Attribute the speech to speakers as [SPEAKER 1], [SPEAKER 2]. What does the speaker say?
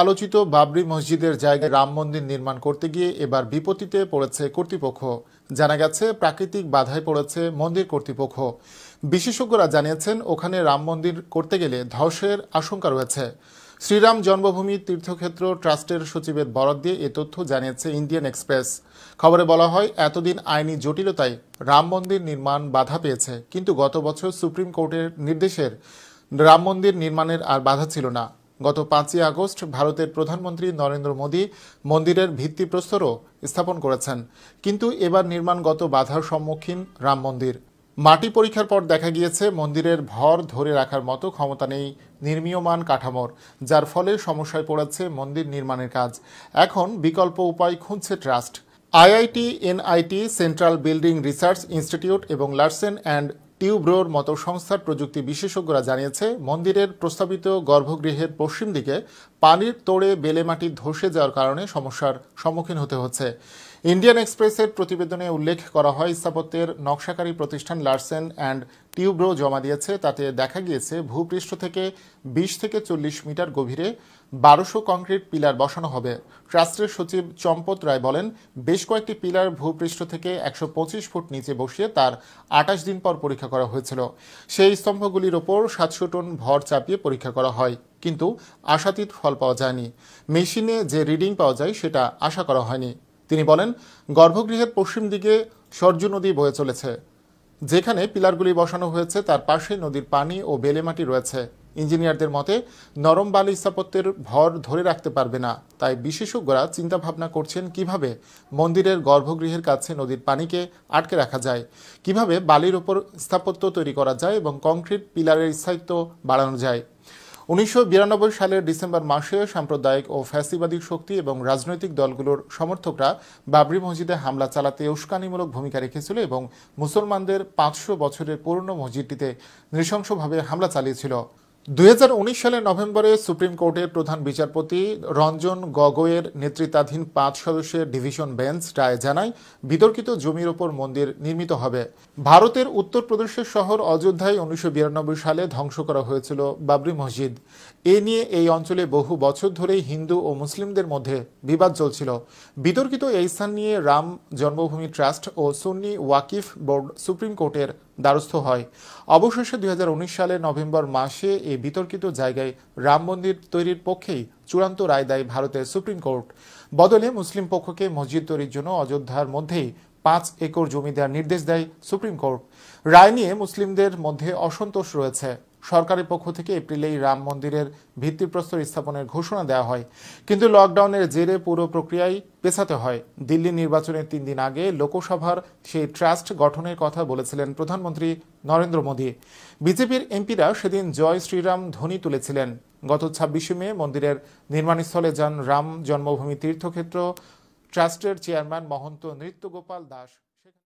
[SPEAKER 1] আলোচিত বাবরি মসজিদের জায়গায় রাম মন্দির নির্মাণ করতে গিয়ে এবার বিপত্তিতে পড়েছে কর্তৃপক্ষ। জানা গেছে প্রাকৃতিক বাধায় পড়েছে মন্দির কর্তৃপক্ষ। বিশেষজ্ঞরা জানিয়েছেন ওখানে রাম মন্দির করতে গেলে ধসের আশঙ্কা রয়েছে। শ্রীরাম জন্মভূমি তীর্থক্ষেত্র ট্রাস্টের সচিবের বরাত দিয়ে এ তথ্য জানিয়েছে ইন্ডিয়ান এক্সপ্রেস। খবরে বলা হয়, এতদিন আইনি জটিলতায় রাম মন্দির নির্মাণ বাধা পেয়েছে, কিন্তু গত বছর সুপ্রিম কোর্টের নির্দেশের রাম মন্দির নির্মাণের আর বাধা ছিল না। গত 5ই আগস্ট ভারতের প্রধানমন্ত্রী নরেন্দ্র মোদী মন্দিরের ভিত্তিপ্রস্তরও স্থাপন করেছেন, কিন্তু এবার নির্মাণগত বাধার সম্মুখীন রাম মন্দির। মাটি পরীক্ষার পর দেখা গিয়েছে মন্দিরের ভর ধরে রাখার মতো ক্ষমতা নেই নির্মীয়মান কাঠামোর, যার ফলে সমস্যায় পড়েছে মন্দির নির্মাণের কাজ। এখন বিকল্প উপায় খুঁজছে trust. IIT, NIT, central building research institute এবং লার্সেন অ্যান্ড টিউব্রোর মতো সংস্থার প্রযুক্তি বিশেষজ্ঞরা জানিয়েছে, মন্দিরের প্রস্তাবিত গর্ভগৃহের পশ্চিম দিকে পানির তোড়ে বেলে মাটি ধসে যাওয়ার কারণে সমস্যার সম্মুখীন হতে হচ্ছে। ইন্ডিয়ান এক্সপ্রেসের প্রতিবেদনে উল্লেখ করা হয়, স্থাপত্যের নকশাকারী প্রতিষ্ঠান লার্সেন অ্যান্ড টিউব্রো জমা দিয়েছে। তাতে দেখা গিয়েছে ভূপৃষ্ঠ থেকে 20 থেকে 40 মিটার গভীরে 1200 কংক্রিট পিলার বসানো হবে। ট্রাস্টের সচিব চম্পত রায় বলেন, বেশ কয়েকটি পিলার ভূপৃষ্ঠ থেকে 125 ফুট নিচে বসিয়ে তার 28 দিন পর পরীক্ষা করা হয়েছিল। সেই স্তম্ভগুলির ওপর 700 টন ভর চাপিয়ে পরীক্ষা করা হয়, কিন্তু আশাতীত ফল পাওয়া যায়নি। মেশিনে যে রিডিং পাওয়া যায় সেটা আশা করা হয়নি। তিনি বলেন, গর্ভগৃহের পশ্চিম দিকে সরজু নদী বয়ে চলেছে। যেখানে পিলারগুলি বসানো হয়েছে তার পাশে নদীর পানি ও বেলেমাটি রয়েছে। ইঞ্জিনিয়ারদের মতে, নরম বালি স্থাপত্যের ভর ধরে রাখতে পারবে না। তাই বিশেষজ্ঞরা চিন্তা ভাবনা করছেন কিভাবে মন্দিরের গর্ভগৃহের কাছে নদীর পানিকে আটকে রাখা যায়, কিভাবে বালির উপর স্থাপত্য তৈরি করা যায় এবং কংক্রিট পিলারের স্থায়িত্ব বাড়ানো যায়। 1992 সালের ডিসেম্বর মাসে সাম্প্রদায়িক ও ফ্যাসিবাদী শক্তি এবং রাজনৈতিক দলগুলোর সমর্থকরা বাবরি মসজিদে হামলা চালাতে উস্কানিমূলক ভূমিকা রেখেছিল এবং মুসলমানদের 500 বছরের পুরনো মসজিদটিতে নৃশংসভাবে হামলা চালিয়েছিল। 2019 সালের নভেম্বরে সুপ্রিম কোর্টের প্রধান বিচারপতি রঞ্জন গগৈয়ের নেতৃত্বাধীন 5 সদস্যের ডিভিশন বেঞ্চ রায় জানায়, বিতর্কিত জমির ওপর মন্দির নির্মিত হবে। ভারতের উত্তরপ্রদেশের শহর অযোধ্যায় 1992 সালে ধ্বংস করা হয়েছিল বাবরি মসজিদ। এ নিয়ে এই অঞ্চলে বহু বছর ধরেই হিন্দু ও মুসলিমদের মধ্যে বিবাদ চলছিল। বিতর্কিত এই স্থান নিয়ে রাম জন্মভূমি ট্রাস্ট ও সুন্নি ওয়াকিফ বোর্ড সুপ্রিম কোর্টের দ্বারস্থ হয়। অবশেষে 2019 সালের নভেম্বর মাসে এই বিতর্কিত জায়গায় রাম মন্দির তৈরির পক্ষেই চূড়ান্ত রায় দেয় ভারতের সুপ্রিম কোর্ট। বদলে মুসলিম পক্ষকে মসজিদ তৈরির জন্য অযোধ্যার মধ্যেই 5 একর জমি দেওয়ার নির্দেশ দেয় সুপ্রিম কোর্ট। রায় নিয়ে মুসলিমদের মধ্যে অসন্তোষ রয়েছে। সরকারের পক্ষ থেকে এপ্রিলেই রাম মন্দিরের ভিত্তিপ্রস্তর স্থাপনের ঘোষণা দেওয়া হয়, কিন্তু লকডাউনের জেরে পুরো প্রক্রিয়ায় পেছাতে হয়। দিল্লি নির্বাচনের 3 দিন আগে লোকসভার সেই ট্রাস্ট গঠনের কথা বলেছিলেন প্রধানমন্ত্রী নরেন্দ্র মোদী। বিজেপির এমপিরা সেদিন জয় শ্রীরাম ধ্বনি তুলেছিলেন। গত 26 মে মন্দিরের নির্মাণস্থলে যান রাম জন্মভূমি তীর্থক্ষেত্র ট্রাস্টের চেয়ারম্যান মহন্ত নৃত্যগোপাল দাস।